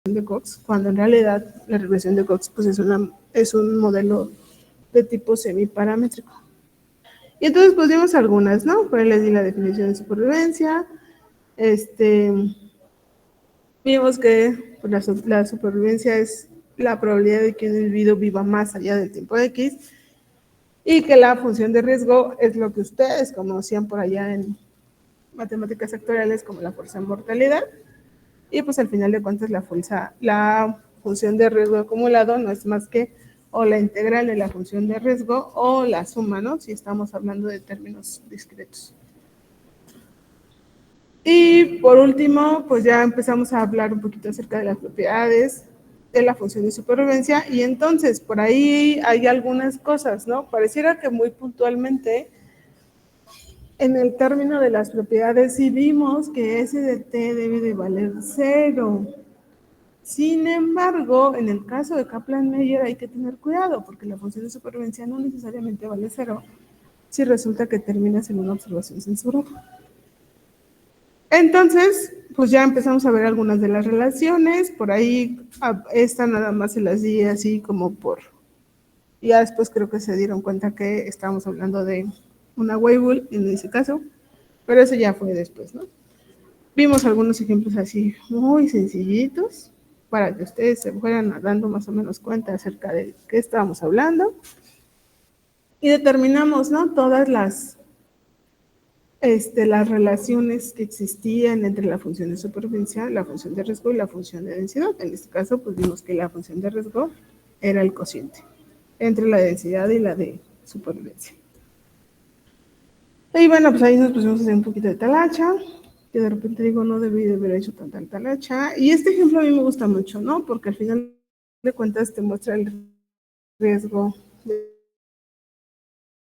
de Cox, cuando en realidad la regresión de Cox pues es un modelo de tipo semiparamétrico. Y entonces pues vimos algunas, ¿no? Por ahí les di la definición de supervivencia. Vimos que pues, la supervivencia es la probabilidad de que un individuo viva más allá del tiempo X, y que la función de riesgo es lo que ustedes conocían por allá en matemáticas sectoriales como la fuerza de mortalidad. Y pues al final de cuentas la función de riesgo acumulado no es más que o la integral de la función de riesgo o la suma, ¿no? Si estamos hablando de términos discretos. Y por último, pues ya empezamos a hablar un poquito acerca de las propiedades de la función de supervivencia, y entonces por ahí hay algunas cosas, ¿no? Pareciera que muy puntualmente en el término de las propiedades sí vimos que S de t debe de valer 0. Sin embargo, en el caso de Kaplan-Meier hay que tener cuidado, porque la función de supervivencia no necesariamente vale 0 si resulta que terminas en una observación censurada. Entonces, pues ya empezamos a ver algunas de las relaciones. Por ahí, esta nada más se las di así como por... Ya después creo que se dieron cuenta que estábamos hablando de una Weibull en ese caso, pero eso ya fue después, ¿no? Vimos algunos ejemplos así muy sencillitos para que ustedes se fueran dando más o menos cuenta acerca de qué estábamos hablando. Y determinamos, ¿no? Todas las relaciones que existían entre la función de supervivencia, la función de riesgo y la función de densidad. En este caso, pues vimos que la función de riesgo era el cociente entre la densidad y la de supervivencia. Y bueno, pues ahí nos pusimos a hacer un poquito de talacha, que de repente digo, no debí de haber hecho tanta talacha. Y este ejemplo a mí me gusta mucho, ¿no? Porque al final de cuentas te muestra el riesgo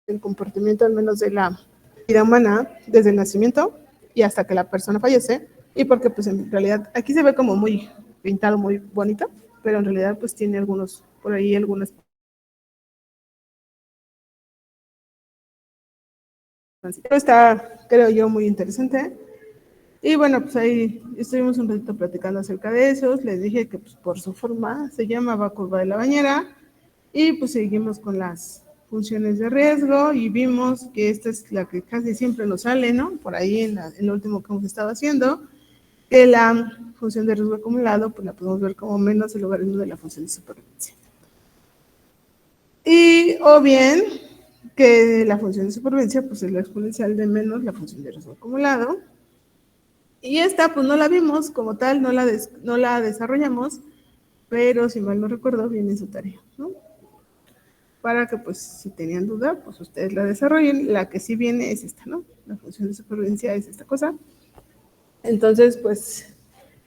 del comportamiento, al menos de la vida humana, desde el nacimiento y hasta que la persona fallece. Y porque pues en realidad aquí se ve como muy pintado, muy bonito, pero en realidad pues tiene algunos, por ahí algunas... Está, creo yo, muy interesante. Y bueno, pues ahí estuvimos un ratito platicando acerca de eso. Les dije que pues, por su forma se llamaba curva de la bañera. Y pues seguimos con las funciones de riesgo y vimos que esta es la que casi siempre nos sale, ¿no? Por ahí en lo último que hemos estado haciendo, que la función de riesgo acumulado pues la podemos ver como menos el logaritmo de la función de supervivencia. Y o bien que la función de supervivencia pues es la exponencial de menos la función de riesgo acumulado. Y esta pues no la vimos como tal, no la desarrollamos, pero si mal no recuerdo viene en su tarea, ¿no? Para que pues si tenían duda, pues ustedes la desarrollen. La que sí viene es esta, ¿no? La función de supervivencia es esta cosa. Entonces, pues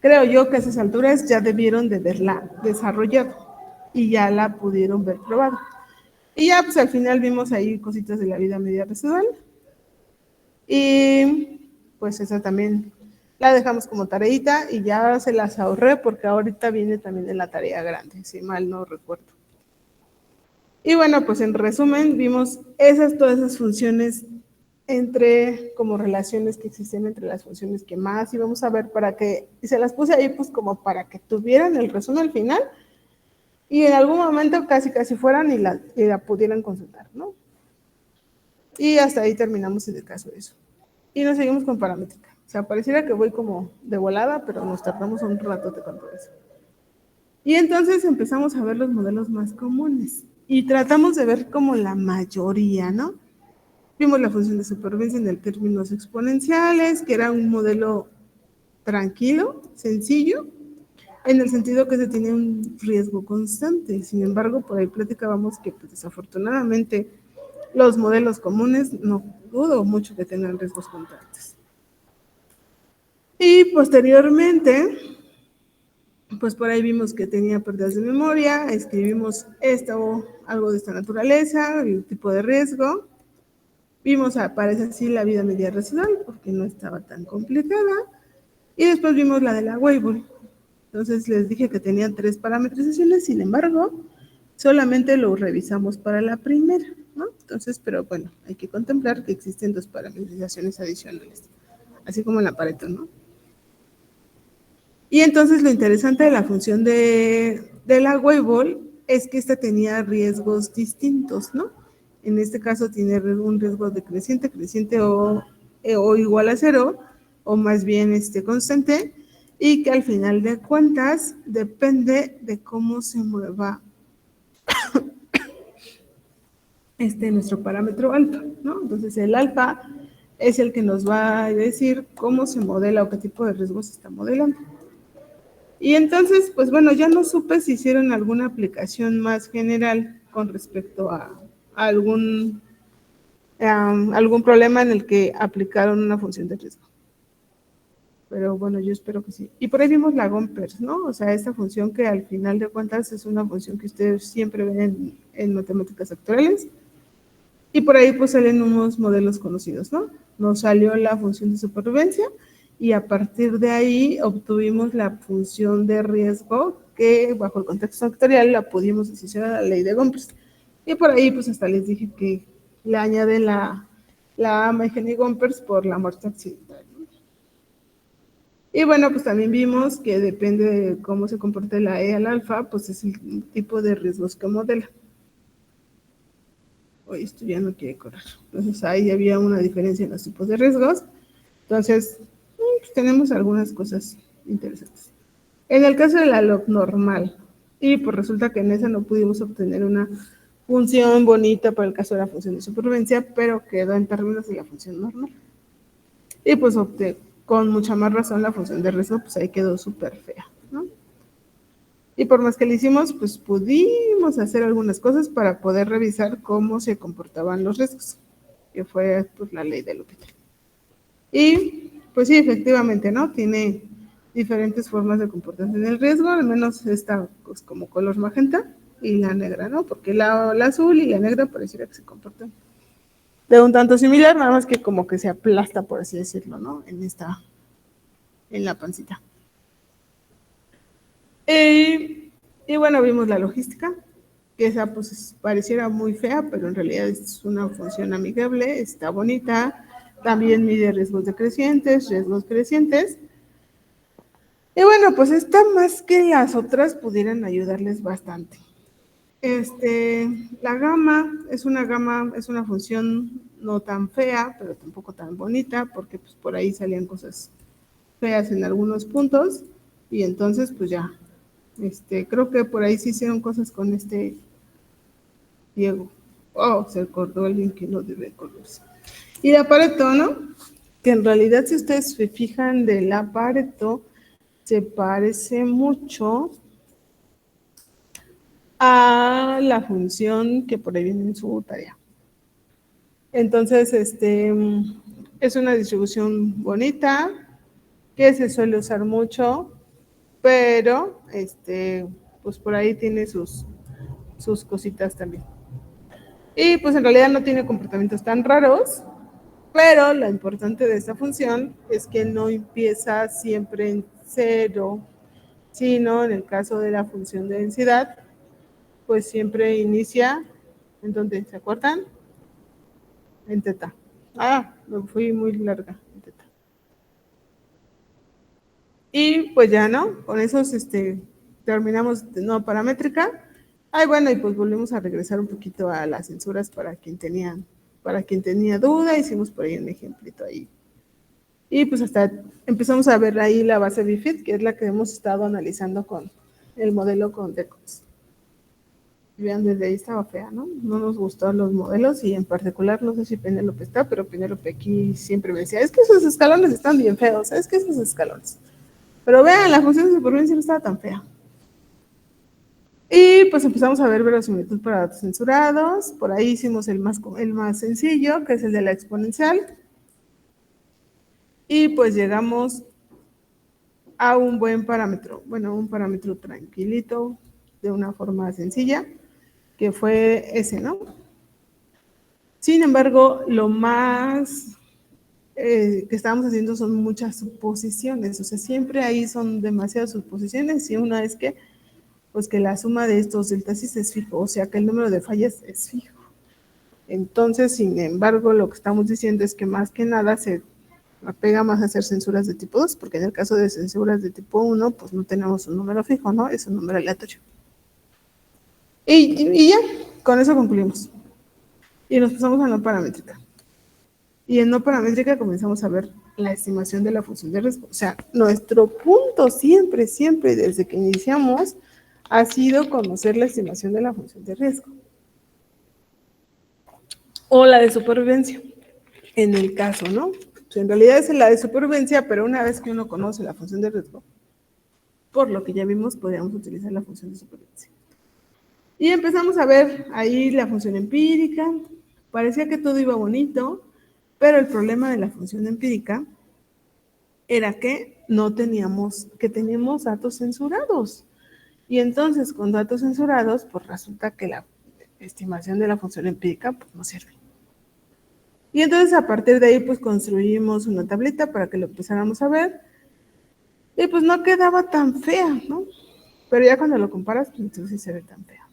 creo yo que a esas alturas ya debieron de verla desarrollado y ya la pudieron ver probada. Y ya pues al final vimos ahí cositas de la vida media residual. Y pues esa también la dejamos como tareita y ya se las ahorré porque ahorita viene también en la tarea grande, si mal no recuerdo. Y bueno, pues en resumen vimos todas esas funciones como relaciones que existen entre las funciones que más íbamos a ver y se las puse ahí pues como para que tuvieran el resumen al final y en algún momento casi fueran y la pudieran consultar, ¿no? Y hasta ahí terminamos en el caso de eso. Y nos seguimos con paramétrica. O sea, pareciera que voy como de volada, pero nos tardamos un rato con todo eso. Y entonces empezamos a ver los modelos más comunes y tratamos de ver como la mayoría, ¿no? Vimos la función de supervivencia en términos exponenciales, que era un modelo tranquilo, sencillo, en el sentido que se tiene un riesgo constante. Sin embargo, por ahí platicábamos que pues, desafortunadamente los modelos comunes no dudo mucho que tengan riesgos constantes. Y posteriormente, pues por ahí vimos que tenía pérdidas de memoria, escribimos algo de esta naturaleza, el tipo de riesgo. Vimos, parece así, la vida media residual, porque no estaba tan complicada. Y después vimos la de la Weibull. Entonces les dije que tenía 3 parametrizaciones, sin embargo, solamente lo revisamos para la primera, ¿no? Entonces, pero bueno, hay que contemplar que existen 2 parametrizaciones adicionales, así como en la Pareto, ¿no? Y entonces lo interesante de la función de la Weibull es que esta tenía riesgos distintos, ¿no? En este caso tiene un riesgo decreciente, creciente o igual a cero, o más bien constante, y que al final de cuentas depende de cómo se mueva nuestro parámetro alfa, ¿no? Entonces el alfa es el que nos va a decir cómo se modela o qué tipo de riesgo se está modelando. Y entonces, pues bueno, ya no supe si hicieron alguna aplicación más general con respecto a algún problema en el que aplicaron una función de riesgo. Pero bueno, yo espero que sí. Y por ahí vimos la Gompers, ¿no? O sea, esta función que al final de cuentas es una función que ustedes siempre ven en matemáticas actuales. Y por ahí pues salen unos modelos conocidos, ¿no? Nos salió la función de supervivencia y a partir de ahí obtuvimos la función de riesgo que bajo el contexto factorial la pudimos asociar a la ley de Gompers. Y por ahí pues hasta les dije que le añaden la Meigel-Gompers por la muerte accidental. Y bueno, pues también vimos que depende de cómo se comporte la E al alfa, pues es el tipo de riesgos que modela. Hoy esto ya no quiere correr. Entonces ahí había una diferencia en los tipos de riesgos. Entonces, pues tenemos algunas cosas interesantes. En el caso de la log normal, y pues resulta que en esa no pudimos obtener una función bonita para el caso de la función de supervivencia, pero quedó en términos de la función normal. Y pues opté con mucha más razón la función de riesgo, pues ahí quedó súper fea, ¿no? Y por más que le hicimos, pues pudimos hacer algunas cosas para poder revisar cómo se comportaban los riesgos, que fue pues la ley de L'Hopital. Y pues sí, efectivamente, ¿no? Tiene diferentes formas de comportarse en el riesgo, al menos esta pues como color magenta y la negra, ¿no? Porque la azul y la negra pareciera que se comportan de un tanto similar, nada más que como que se aplasta, por así decirlo, ¿no? En la pancita. Y bueno, vimos la logística, que esa pues pareciera muy fea, pero en realidad es una función amigable, está bonita, también mide riesgos decrecientes, riesgos crecientes. Y bueno, pues esta más que las otras pudieran ayudarles bastante. La gama es una función no tan fea, pero tampoco tan bonita, porque pues por ahí salían cosas feas en algunos puntos, y entonces pues ya, creo que por ahí sí hicieron cosas con Diego. Oh, se acordó alguien que no debe acordarse. Y la Pareto, ¿no? Que en realidad si ustedes se fijan de la Pareto, se parece mucho a la función que por ahí viene en su tarea. Entonces, es una distribución bonita, que se suele usar mucho, pero, pues por ahí tiene sus cositas también. Y pues en realidad no tiene comportamientos tan raros, pero lo importante de esta función es que no empieza siempre en cero, sino en el caso de la función de densidad, pues siempre inicia, ¿en dónde? ¿Se acuerdan? En teta. Ah, me fui muy larga, en teta. Y pues ya, ¿no? Con esos, terminamos de nuevo paramétrica. Ay, bueno, y pues volvemos a regresar un poquito a las censuras para quien tenía duda, hicimos por ahí un ejemplito ahí. Y pues hasta empezamos a ver ahí la base BIFID, que es la que hemos estado analizando con el modelo con DECOS. Vean, desde ahí estaba fea, ¿no? No nos gustaron los modelos y en particular, no sé si Penélope está, pero Penélope aquí siempre me decía, es que esos escalones están bien feos, es que esos escalones. Pero vean, la función de supervivencia no estaba tan fea. Y pues empezamos a ver verosimilitud para datos censurados. Por ahí hicimos el más sencillo, que es el de la exponencial. Y pues llegamos a un buen parámetro, bueno, un parámetro tranquilito, de una forma sencilla, que fue ese, ¿no? Sin embargo, lo más que estábamos haciendo son muchas suposiciones, o sea, siempre ahí son demasiadas suposiciones, y una es que, pues que la suma de estos deltas es fijo, o sea, que el número de fallas es fijo. Entonces, sin embargo, lo que estamos diciendo es que más que nada apega más a hacer censuras de tipo 2, porque en el caso de censuras de tipo 1, pues no tenemos un número fijo, ¿no? Es un número aleatorio. Y ya, con eso concluimos. Y nos pasamos a no paramétrica. Y en no paramétrica comenzamos a ver la estimación de la función de riesgo. O sea, nuestro punto siempre, siempre, desde que iniciamos, ha sido conocer la estimación de la función de riesgo. O la de supervivencia, en el caso, ¿no? O sea, en realidad es la de supervivencia, pero una vez que uno conoce la función de riesgo, por lo que ya vimos, podríamos utilizar la función de supervivencia. Y empezamos a ver ahí la función empírica. Parecía que todo iba bonito, pero el problema de la función empírica era que no teníamos, que teníamos datos censurados. Y entonces, con datos censurados, pues resulta que la estimación de la función empírica pues, no sirve. Y entonces, a partir de ahí, pues construimos una tablita para que lo empezáramos a ver. Y pues no quedaba tan fea, ¿no? Pero ya cuando lo comparas, pues entonces sí se ve tan fea.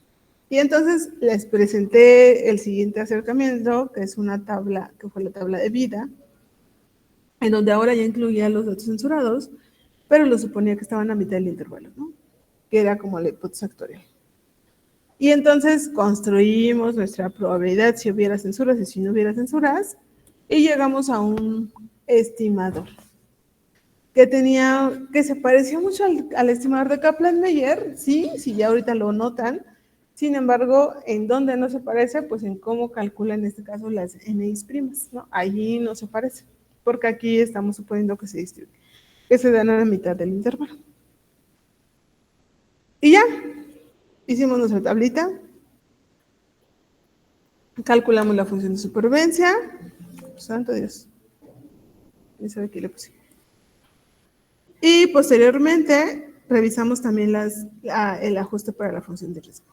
Y entonces les presenté el siguiente acercamiento, que es una tabla, que fue la tabla de vida, en donde ahora ya incluía los datos censurados, pero lo suponía que estaban a mitad del intervalo, ¿no? Que era como la hipótesis actuarial. Y entonces construimos nuestra probabilidad si hubiera censuras y si no hubiera censuras, y llegamos a un estimador que se parecía mucho al estimador de Kaplan-Meier, sí, ya ahorita lo notan. Sin embargo, ¿en dónde no se parece? Pues en cómo calcula en este caso las NI's primas, ¿no? Allí no se parece, porque aquí estamos suponiendo que se distribuye, que se dan a la mitad del intervalo. Y ya, hicimos nuestra tablita, calculamos la función de supervivencia, santo Dios, ya sabe qué le puse. Y posteriormente revisamos también el ajuste para la función de riesgo.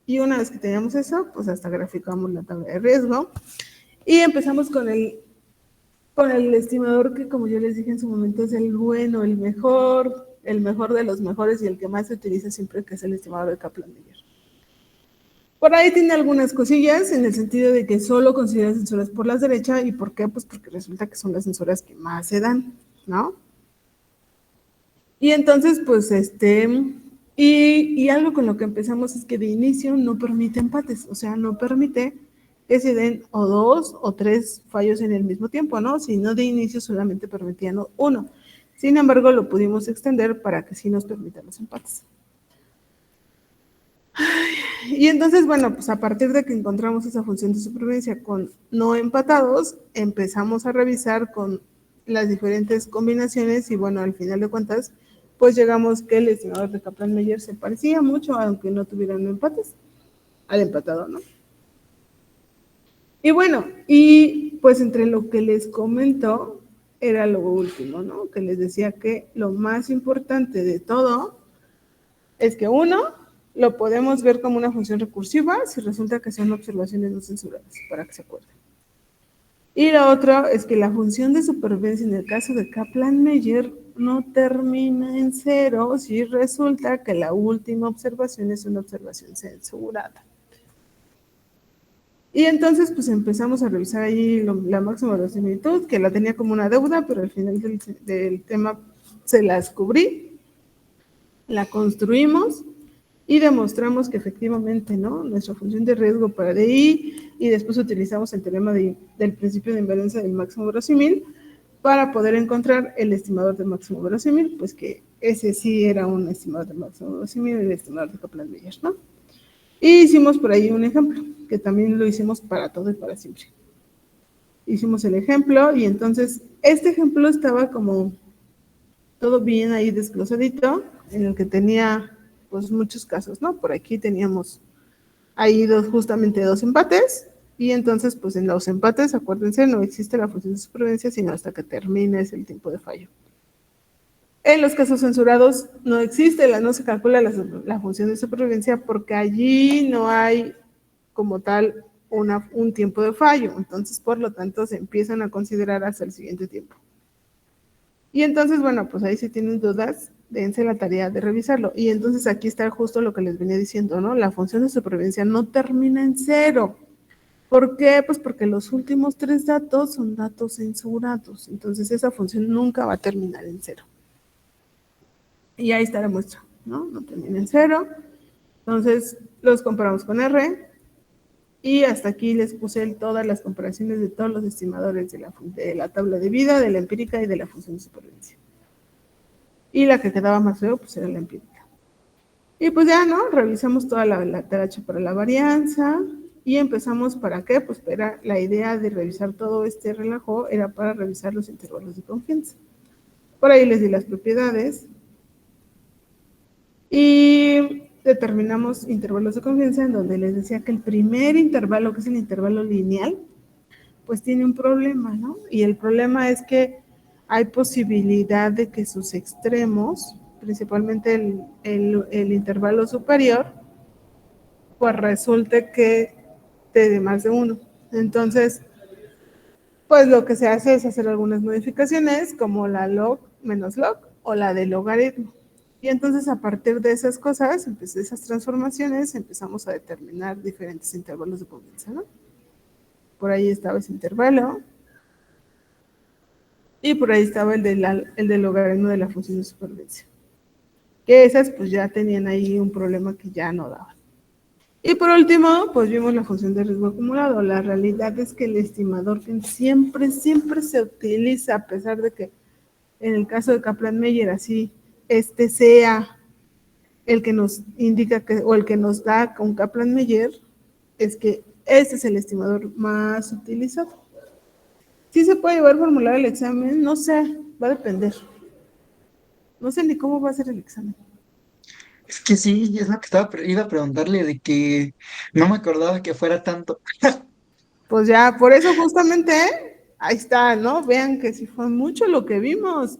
Y una vez que teníamos eso, pues hasta graficamos la tabla de riesgo y empezamos con el estimador que, como yo les dije en su momento, es el bueno, el mejor de los mejores y el que más se utiliza siempre, que es el estimador de Kaplan-Meier. Por ahí tiene algunas cosillas en el sentido de que solo considera censuras por las derechas. ¿Y por qué? Pues porque resulta que son las censuras que más se dan, ¿no? Y entonces, pues, y algo con lo que empezamos es que de inicio no permite empates, o sea, no permite que se den o 2 o 3 fallos en el mismo tiempo, ¿no? Sino de inicio solamente permitían 1. Sin embargo, lo pudimos extender para que sí nos permitan los empates. Y entonces, bueno, pues a partir de que encontramos esa función de supervivencia con no empatados, empezamos a revisar con las diferentes combinaciones y bueno, al final de cuentas, pues llegamos que el estimador de Kaplan-Meier se parecía mucho, aunque no tuvieran empates, al empatado, ¿no? Y bueno, y pues entre lo que les comento era lo último, ¿no? Que les decía que lo más importante de todo es que uno, lo podemos ver como una función recursiva si resulta que son observaciones no censuradas, para que se acuerden. Y lo otro es que la función de supervivencia en el caso de Kaplan-Meier no termina en 0 si resulta que la última observación es una observación censurada. Y entonces pues empezamos a revisar ahí la máxima verosimilitud, que la tenía como una deuda, pero al final del tema se las cubrí, la construimos y demostramos que efectivamente, ¿no? Nuestra función de riesgo para DI y después utilizamos el teorema del principio de invariancia del máximo verosímil para poder encontrar el estimador del máximo verosímil, pues que ese sí era un estimador del máximo verosímil, el estimador de Kaplan-Meier, ¿no? Y hicimos por ahí un ejemplo, que también lo hicimos para todo y para siempre. Hicimos el ejemplo y entonces este ejemplo estaba como todo bien ahí desglosadito, en el que tenía pues muchos casos, ¿no? Por aquí teníamos ahí justamente dos empates, y entonces pues en los empates, acuérdense, no existe la función de supervivencia, sino hasta que termine el tiempo de fallo. En los casos censurados no existe, no se calcula la función de supervivencia porque allí no hay como tal un tiempo de fallo, entonces por lo tanto se empiezan a considerar hasta el siguiente tiempo. Y entonces, bueno, pues ahí si tienen dudas, dense la tarea de revisarlo. Y entonces aquí está justo lo que les venía diciendo, ¿no? La función de supervivencia no termina en 0. ¿Por qué? Pues porque los últimos 3 datos son datos censurados, entonces esa función nunca va a terminar en 0. Y ahí está la muestra, ¿no? No termina en 0. Entonces los comparamos con R. Y hasta aquí les puse todas las comparaciones de todos los estimadores de la tabla de vida, de la empírica y de la función de supervivencia. Y la que quedaba más feo, pues era la empírica. Y pues ya, ¿no? Revisamos toda la taracha para la varianza. Y empezamos, ¿para qué? Pues era la idea de revisar todo este relajo, era para revisar los intervalos de confianza. Por ahí les di las propiedades. Y determinamos intervalos de confianza en donde les decía que el primer intervalo, que es el intervalo lineal, pues tiene un problema, ¿no? Y el problema es que hay posibilidad de que sus extremos, principalmente el intervalo superior, pues resulte que te dé más de 1. Entonces, pues lo que se hace es hacer algunas modificaciones, como la log menos log o la de logaritmo. Y entonces a partir de esas cosas, de esas transformaciones, empezamos a determinar diferentes intervalos de confianza, ¿no? Por ahí estaba ese intervalo. Y por ahí estaba el del logaritmo de la función de supervivencia. Que esas pues ya tenían ahí un problema que ya no daban. Y por último, pues vimos la función de riesgo acumulado. La realidad es que el estimador que siempre se utiliza, a pesar de que en el caso de Kaplan-Meier así, sea el que nos indica que, o el que nos da con Kaplan-Meier, es que este es el estimador más utilizado. ¿Sí se puede llevar a formular el examen? No sé, va a depender. No sé ni cómo va a ser el examen. Es que sí, es lo que iba a preguntarle de que no me acordaba que fuera tanto. Pues ya, por eso justamente, ahí está, ¿no? Vean que sí fue mucho lo que vimos.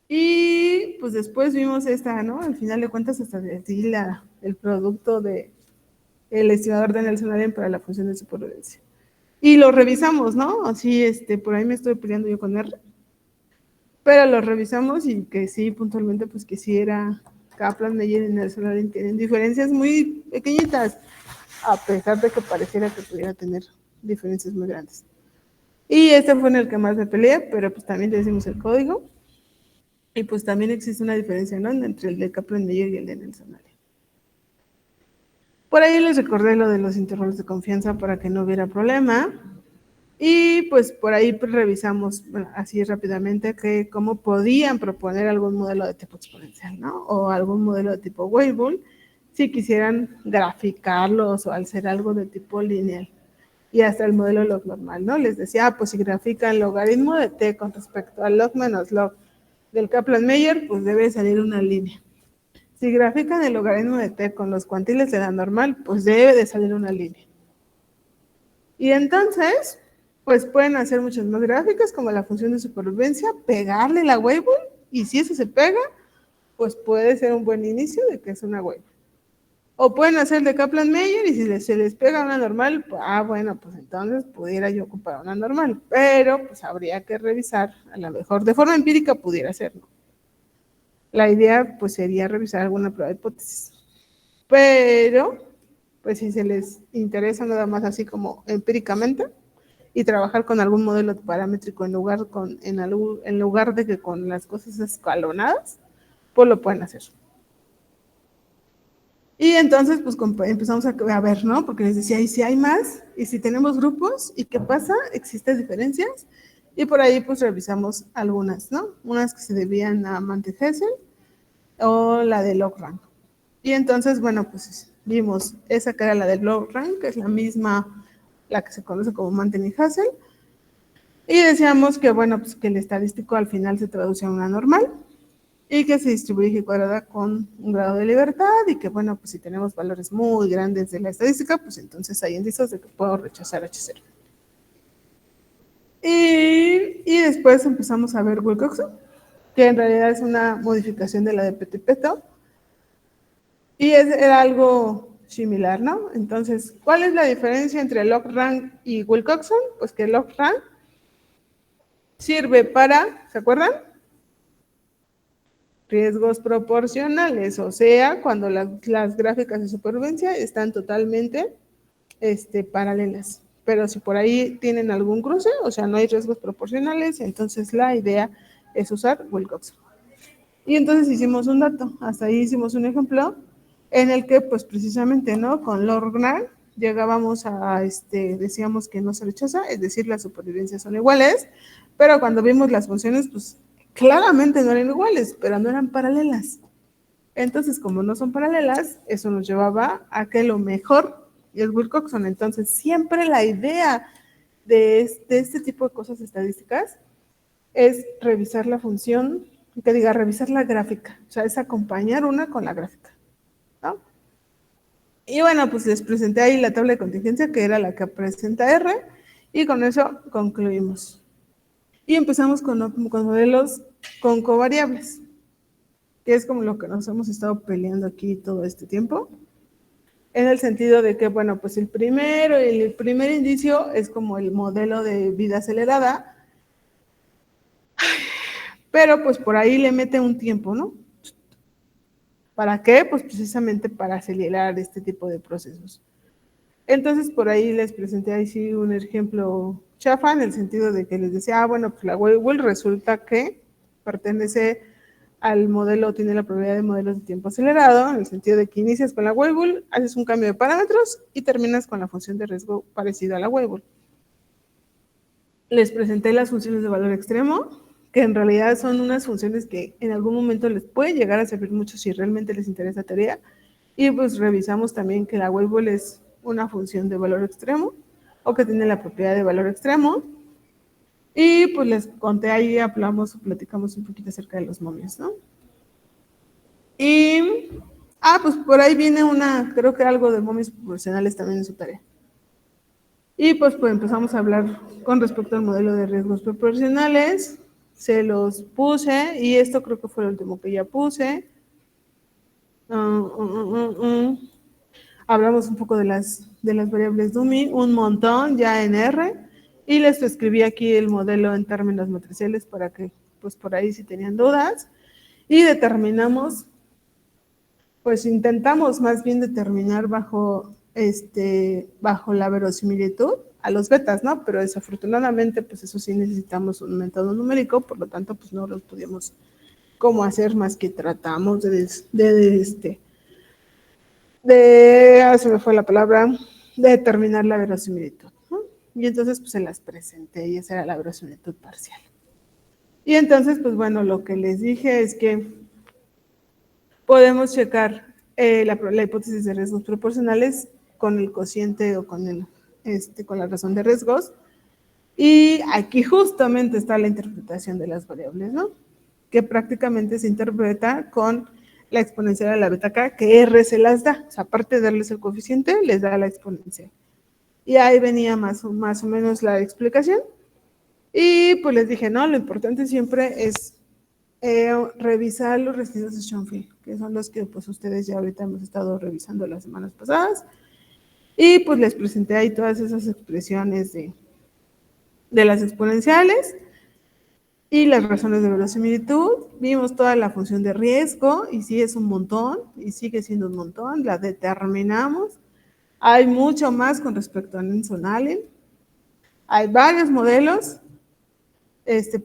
Y pues después vimos esta, ¿no? Al final de cuentas, hasta de aquí el producto de el estimador de Nelson Allen para la función de supervivencia. Y lo revisamos, ¿no? Así, por ahí me estoy peleando yo con R. Pero lo revisamos y que sí, puntualmente, pues que sí era Kaplan, Meyer y Nelson Allen tienen diferencias muy pequeñitas, a pesar de que pareciera que pudiera tener diferencias muy grandes. Y este fue en el que más me peleé, pero pues también decimos el código. Y pues también existe una diferencia, ¿no? Entre el de Kaplan-Meier y el de Nelson Allen. Por ahí les recordé lo de los intervalos de confianza para que no hubiera problema. Y pues por ahí revisamos, bueno, así rápidamente, que cómo podían proponer algún modelo de tipo exponencial, ¿no? O algún modelo de tipo Weibull, si quisieran graficarlos o al ser algo de tipo lineal. Y hasta el modelo log normal, ¿no? Les decía, pues si grafican el logaritmo de t con respecto al log menos log del Kaplan-Meier, pues debe salir una línea. Si grafican el logaritmo de t con los cuantiles de la normal, pues debe de salir una línea. Y entonces, pues pueden hacer muchas más gráficas, como la función de supervivencia, pegarle la Weibull, y si eso se pega, pues puede ser un buen inicio de que es una Weibull. O pueden hacer de Kaplan-Meier y si se les pega una normal, pues, bueno, pues entonces pudiera yo ocupar una normal, pero pues habría que revisar, a lo mejor de forma empírica pudiera ser, ¿no? La idea pues sería revisar alguna prueba de hipótesis, pero pues si se les interesa nada más así como empíricamente y trabajar con algún modelo paramétrico en lugar de que con las cosas escalonadas, pues lo pueden hacer. Y entonces, pues empezamos a ver, ¿no? Porque les decía, ¿y si hay más? ¿Y si tenemos grupos? ¿Y qué pasa? ¿Existen diferencias? Y por ahí, pues revisamos algunas, ¿no? Unas que se debían a Mantel-Hessel o la de log-rank. Y entonces, bueno, pues vimos esa que era la de log-rank, que es la misma, la que se conoce como Mantel-Hessel. Y decíamos que, bueno, pues que el estadístico al final se traduce a una normal y que se distribuye G cuadrada con un grado de libertad y que, bueno, pues si tenemos valores muy grandes de la estadística, pues entonces hay indicios de que puedo rechazar H0. Y después empezamos a ver Wilcoxon, que en realidad es una modificación de la de Petit-Peto, y era algo similar, ¿no? Entonces, ¿cuál es la diferencia entre log-rank y Wilcoxon? Pues que log-rank sirve para, ¿se acuerdan? Riesgos proporcionales, o sea, cuando las gráficas de supervivencia están totalmente paralelas. Pero si por ahí tienen algún cruce, o sea, no hay riesgos proporcionales, entonces la idea es usar Wilcox. Y entonces hicimos un dato, hasta ahí hicimos un ejemplo en el que pues precisamente, ¿no? Con lograr llegábamos a, decíamos que no se rechaza, es decir, las supervivencias son iguales, pero cuando vimos las funciones, pues claramente no eran iguales, pero no eran paralelas. Entonces, como no son paralelas, eso nos llevaba a que lo mejor es Wilcoxon. Entonces, siempre la idea de este tipo de cosas estadísticas es revisar la función, que diga, revisar la gráfica, o sea, es acompañar una con la gráfica, ¿no? Y bueno, pues les presenté ahí la tabla de contingencia, que era la que presenta R, y con eso concluimos. Y empezamos con modelos con covariables, que es como lo que nos hemos estado peleando aquí todo este tiempo, en el sentido de que, bueno, pues el primer indicio es como el modelo de vida acelerada, pero pues por ahí le mete un tiempo, ¿no? ¿Para qué? Pues precisamente para acelerar este tipo de procesos. Entonces, por ahí les presenté ahí sí un ejemplo chafa, en el sentido de que les decía, bueno, pues la Weibull resulta que pertenece al modelo, tiene la probabilidad de modelos de tiempo acelerado, en el sentido de que inicias con la Weibull, haces un cambio de parámetros y terminas con la función de riesgo parecida a la Weibull. Les presenté las funciones de valor extremo, que en realidad son unas funciones que en algún momento les puede llegar a servir mucho si realmente les interesa la teoría. Y pues revisamos también que la Weibull es una función de valor extremo, o que tiene la propiedad de valor extremo. Y pues les conté ahí, platicamos un poquito acerca de los momios, ¿no? Y, pues por ahí viene creo que algo de momios proporcionales también en su tarea. Y pues empezamos a hablar con respecto al modelo de riesgos proporcionales. Se los puse, y esto creo que fue el último que ya puse. Hablamos un poco de las variables dummy, un montón ya en R, y les escribí aquí el modelo en términos matriciales para que, pues por ahí si tenían dudas, y determinamos, pues intentamos más bien determinar bajo la verosimilitud a los betas, ¿no? Pero desafortunadamente, pues eso sí necesitamos un método numérico, por lo tanto, pues no lo estudiamos cómo hacer, más que tratamos se me fue la palabra, de determinar la verosimilitud, ¿no? Y entonces, pues se las presenté, y esa era la verosimilitud parcial. Y entonces, pues bueno, lo que les dije es que podemos checar la hipótesis de riesgos proporcionales con el cociente o con la razón de riesgos. Y aquí justamente está la interpretación de las variables, ¿no? Que prácticamente se interpreta con la exponencial de la beta k, que R se las da. O sea, aparte de darles el coeficiente, les da la exponencial. Y ahí venía más o menos la explicación. Y pues les dije, no, lo importante siempre es revisar los residuos de Schoenfeld, que son los que pues ustedes ya ahorita hemos estado revisando las semanas pasadas. Y pues les presenté ahí todas esas expresiones de las exponenciales y las razones de verosimilitud. Vimos toda la función de riesgo, y sí es un montón, y sigue siendo un montón, la determinamos. Hay mucho más con respecto a Nelson Allen. Hay varios modelos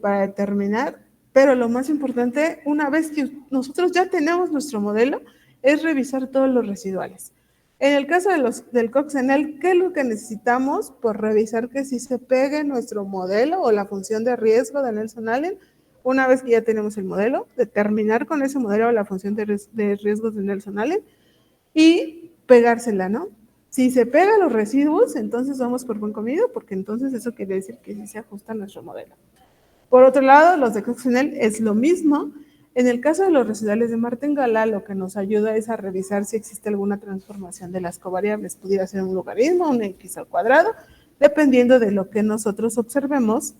para determinar, pero lo más importante, una vez que nosotros ya tenemos nuestro modelo, es revisar todos los residuales. En el caso del Cox-Enel, ¿qué es lo que necesitamos? Por revisar que sí se pegue nuestro modelo o la función de riesgo de Nelson Allen. Una vez que ya tenemos el modelo, determinar con ese modelo la función de riesgos de Nelson Allen y pegársela, ¿no? Si se pega los residuos, entonces vamos por buen camino, porque entonces eso quiere decir que sí se ajusta a nuestro modelo. Por otro lado, los de Cox-Enel es lo mismo. En el caso de los residuales de Martingala, lo que nos ayuda es a revisar si existe alguna transformación de las covariables. Pudiera ser un logaritmo, un x al cuadrado, dependiendo de lo que nosotros observemos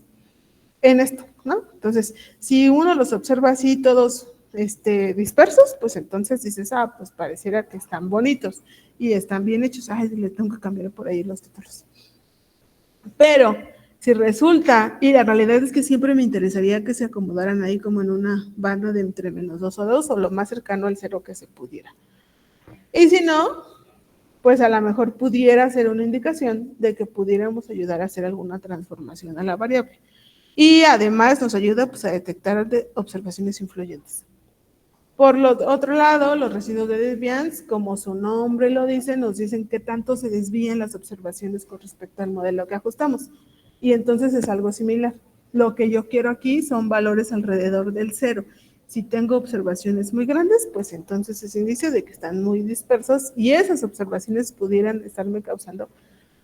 en esto, ¿no? Entonces, si uno los observa así todos dispersos, pues entonces dices, pues pareciera que están bonitos y están bien hechos. Le tengo que cambiar por ahí los títulos. Pero si resulta, y la realidad es que siempre me interesaría que se acomodaran ahí como en una banda de entre -2 o 2, o lo más cercano al 0 que se pudiera. Y si no, pues a lo mejor pudiera ser una indicación de que pudiéramos ayudar a hacer alguna transformación a la variable. Y además nos ayuda pues, a detectar observaciones influyentes. Por lo otro lado, los residuos de desvianza, como su nombre lo dice, nos dicen qué tanto se desvían las observaciones con respecto al modelo que ajustamos. Y entonces es algo similar. Lo que yo quiero aquí son valores alrededor del 0. Si tengo observaciones muy grandes, pues entonces es indicio de que están muy dispersos y esas observaciones pudieran estarme causando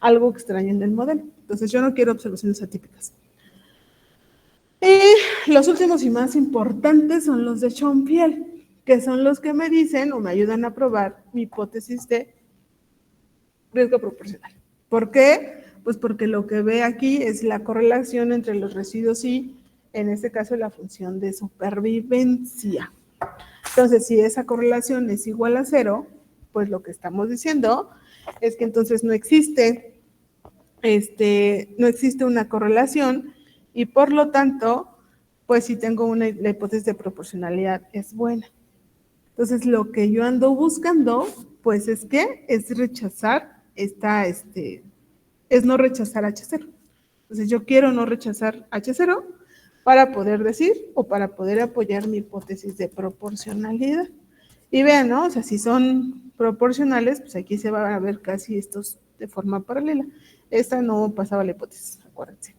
algo extraño en el modelo. Entonces yo no quiero observaciones atípicas. Y los últimos y más importantes son los de Schoenfield, que son los que me dicen o me ayudan a probar mi hipótesis de riesgo proporcional. ¿Por qué? Pues porque lo que ve aquí es la correlación entre los residuos y, en este caso, la función de supervivencia. Entonces, si esa correlación es igual a 0, pues lo que estamos diciendo es que entonces no existe una correlación y por lo tanto, pues si tengo la hipótesis de proporcionalidad es buena. Entonces, lo que yo ando buscando, pues es rechazar es no rechazar H0. Entonces, yo quiero no rechazar H0 para poder decir o para poder apoyar mi hipótesis de proporcionalidad. Y vean, ¿no? O sea, si son proporcionales, pues aquí se va a ver casi estos de forma paralela. Esta no pasaba la hipótesis, acuérdense.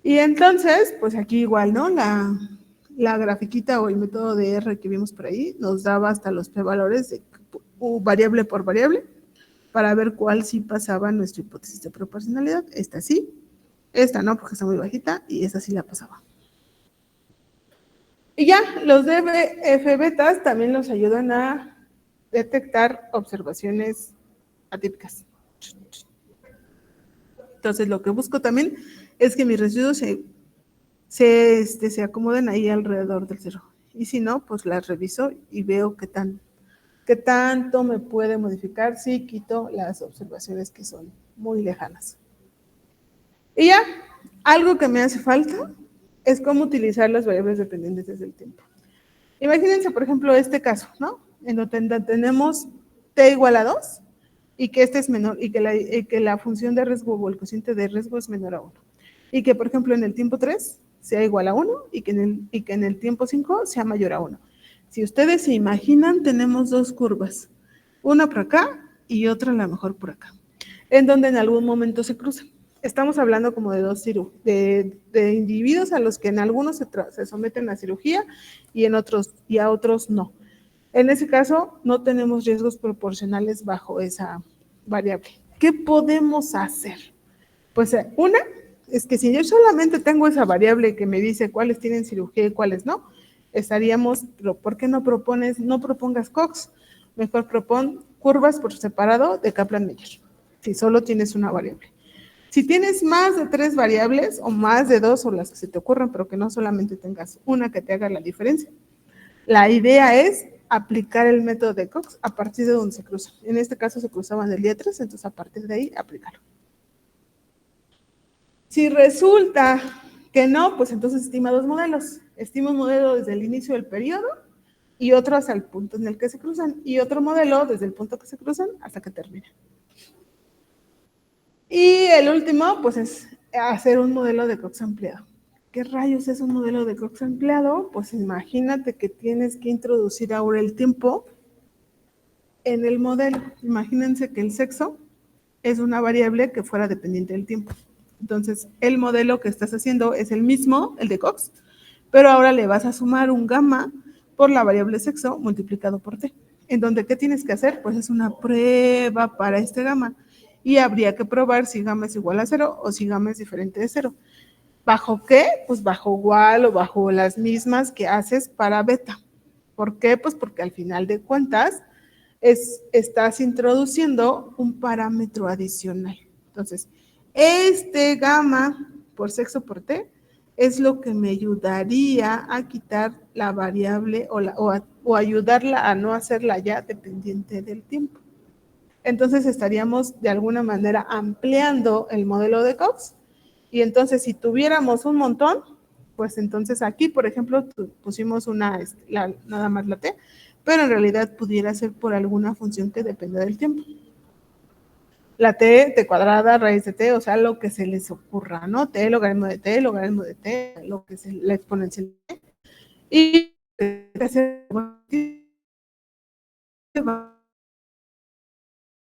Y entonces, pues aquí igual, ¿no? La grafiquita o el método de R que vimos por ahí nos daba hasta los p-valores de variable por variable para ver cuál sí pasaba nuestra hipótesis de proporcionalidad. Esta sí, esta no, porque está muy bajita, y esta sí la pasaba. Y ya, los DF betas también nos ayudan a detectar observaciones atípicas. Entonces, lo que busco también es que mis residuos se acomoden ahí alrededor del 0. Y si no, pues las reviso y veo qué tanto me puede modificar si quito las observaciones que son muy lejanas. Y ya, algo que me hace falta es cómo utilizar las variables dependientes desde el tiempo. Imagínense, por ejemplo, este caso, ¿no? En donde tenemos t igual a 2 y que este es menor, y que la función de riesgo o el cociente de riesgo es menor a 1. Y que, por ejemplo, en el tiempo 3 sea igual a 1 y que en el tiempo 5 sea mayor a 1. Si ustedes se imaginan, tenemos dos curvas, una por acá y otra a lo mejor por acá, en donde en algún momento se cruzan. Estamos hablando como de individuos a los que en algunos se someten a cirugía y a otros no. En ese caso, no tenemos riesgos proporcionales bajo esa variable. ¿Qué podemos hacer? Pues una es que si yo solamente tengo esa variable que me dice cuáles tienen cirugía y cuáles no, estaríamos, pero ¿por qué no propongas Cox? Mejor propon curvas por separado de Kaplan-Meier, si solo tienes una variable. Si tienes más de 3 variables o más de 2 o las que se te ocurran, pero que no solamente tengas una que te haga la diferencia, la idea es aplicar el método de Cox a partir de donde se cruzan. En este caso se cruzaban el día 3, entonces a partir de ahí aplicarlo. Si resulta que no, pues entonces estima dos modelos. Estima un modelo desde el inicio del periodo y otro hasta el punto en el que se cruzan, y otro modelo desde el punto que se cruzan hasta que termina. Y el último, pues es hacer un modelo de Cox ampliado. ¿Qué rayos es un modelo de Cox ampliado? Pues imagínate que tienes que introducir ahora el tiempo en el modelo. Imagínense que el sexo es una variable que fuera dependiente del tiempo. Entonces, el modelo que estás haciendo es el mismo, el de Cox, pero ahora le vas a sumar un gamma por la variable sexo multiplicado por t. En donde, ¿qué tienes que hacer? Pues es una prueba para este gamma. Y habría que probar si gamma es igual a 0 o si gamma es diferente de 0. ¿Bajo qué? Pues bajo igual o bajo las mismas que haces para beta. ¿Por qué? Pues porque al final de cuentas estás introduciendo un parámetro adicional. Entonces, este gamma por sexo por t es lo que me ayudaría a quitar la variable o ayudarla a no hacerla ya dependiente del tiempo. Entonces estaríamos de alguna manera ampliando el modelo de Cox, y entonces si tuviéramos un montón, pues entonces aquí, por ejemplo, pusimos nada más la t, pero en realidad pudiera ser por alguna función que dependa del tiempo. la t cuadrada, raíz de t, o sea, lo que se les ocurra, ¿no? T, logaritmo de t, logaritmo de t, lo que es la exponencial de t. Y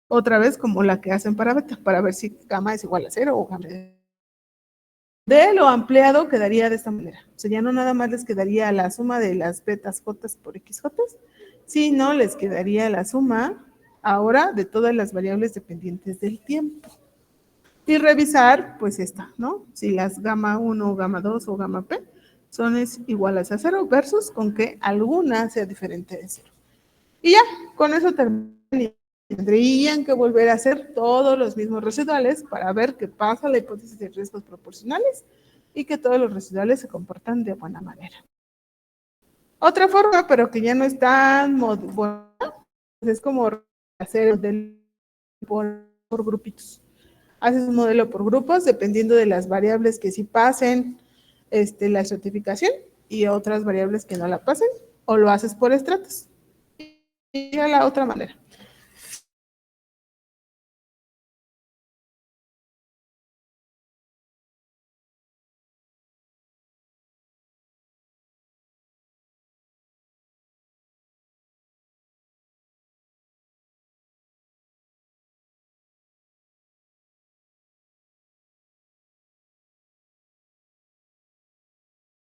otra vez como la que hacen para beta, para ver si gamma es igual a 0 o gamma de lo ampliado quedaría de esta manera. O sea, ya no nada más les quedaría la suma de las betas j por xj, sino les quedaría la suma ahora de todas las variables dependientes del tiempo. Y revisar, pues esta, ¿no? Si las gamma 1, gamma 2 o gamma p son iguales a 0 versus con que alguna sea diferente de 0. Y ya, con eso tendrían que volver a hacer todos los mismos residuales para ver qué pasa la hipótesis de riesgos proporcionales y que todos los residuales se comportan de buena manera. Otra forma, pero que ya no es tan buena, es como hacer por grupitos. Haces un modelo por grupos dependiendo de las variables que sí pasen la estratificación y otras variables que no la pasen, o lo haces por estratos. Y a la otra manera.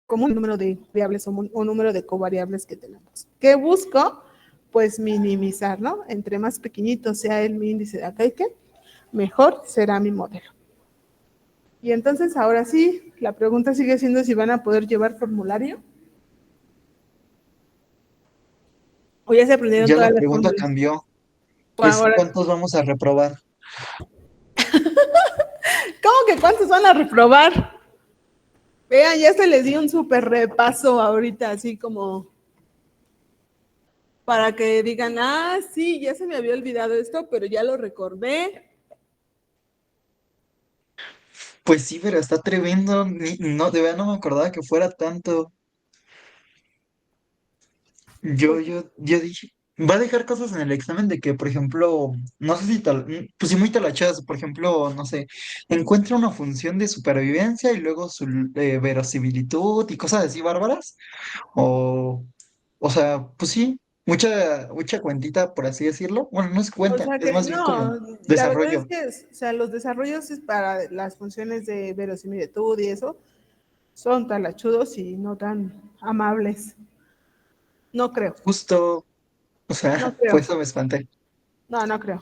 Como un número de variables o número de covariables que tenemos. ¿Qué busco? Pues minimizar, ¿no? Entre más pequeñito sea mi índice de Akaike, mejor será mi modelo. Y entonces ahora sí, la pregunta sigue siendo si van a poder llevar formulario. O ya se aprendieron Ya la todas las pregunta fórmulas. cambió. Es Ahora, ¿cuántos vamos a reprobar? ¿cómo que cuántos van a reprobar? Vean, ya se les dio un súper repaso ahorita, así como para que digan, ah, sí, ya se me había olvidado esto, pero ya lo recordé. Pues sí, pero está tremendo. No, de verdad no me acordaba que fuera tanto. Yo dije, va a dejar cosas en el examen de que, por ejemplo, no sé si tal, pues si muy talachadas, por ejemplo, no sé, encuentra una función de supervivencia y luego su verosimilitud y cosas así bárbaras. O, o sea, pues sí, mucha cuentita, por así decirlo. Bueno, no es O cuenta, sea es que más bien como no, la verdad es desarrollo. que, o sea, los desarrollos es para las funciones de verosimilitud y eso son talachudos y no tan amables. No creo, Justo, o no sea, por creo. eso me espanté. No, no creo.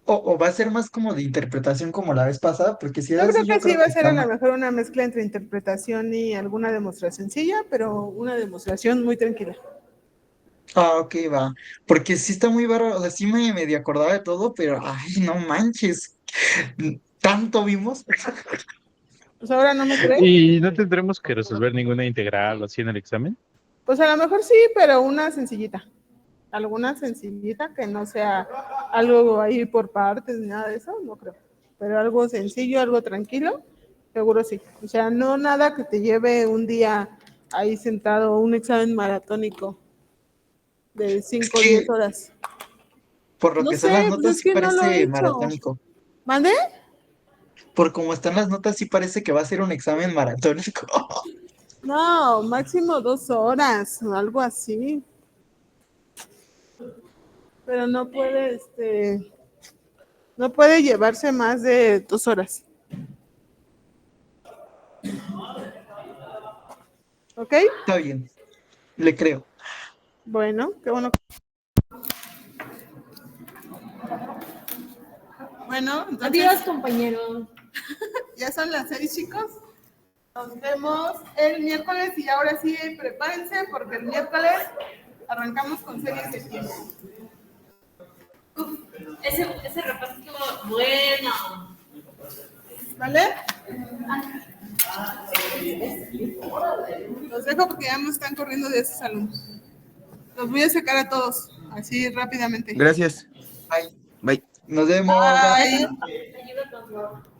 O va a ser más como de interpretación como la vez pasada, porque si es Yo creo así, que yo sí creo va que a ser a está lo mal. mejor una mezcla entre interpretación y alguna demostración sencilla, pero una demostración muy tranquila. Ah, ok, va. Porque sí está muy bárbaro, o sea, sí me medio acordaba de todo, pero ay, no manches. Tanto vimos. Pues ahora no me creen. ¿Y no tendremos que resolver ninguna integral o así en el examen? Pues a lo mejor sí, pero una sencillita. Alguna sencillita que no sea algo ahí por partes ni nada de eso, no creo. Pero algo sencillo, algo tranquilo, seguro sí. O sea, no nada que te lleve un día ahí sentado, un examen maratónico de Es 5 o 10 que horas. por lo No que están las sé, pues notas, es sí que no lo he parece hecho. maratónico. ¿Mande? Por cómo están las notas, sí parece que va a ser un examen maratónico. No, máximo 2 horas, o algo así. Pero no puede, no puede llevarse más de 2 horas. ¿Ok? Está bien, le creo. Bueno, qué bueno. Bueno, entonces Adiós, compañero. ya son las 6, chicos. Nos vemos el miércoles y ahora sí, prepárense porque el miércoles arrancamos con series de tiempo. Ese repaso estuvo bueno. ¿Vale? Los dejo porque ya me están corriendo de esos alumnos. Los voy a sacar a todos, así rápidamente. Gracias. Ay, Bye. nos vemos. Bye. Bye. Ayuda con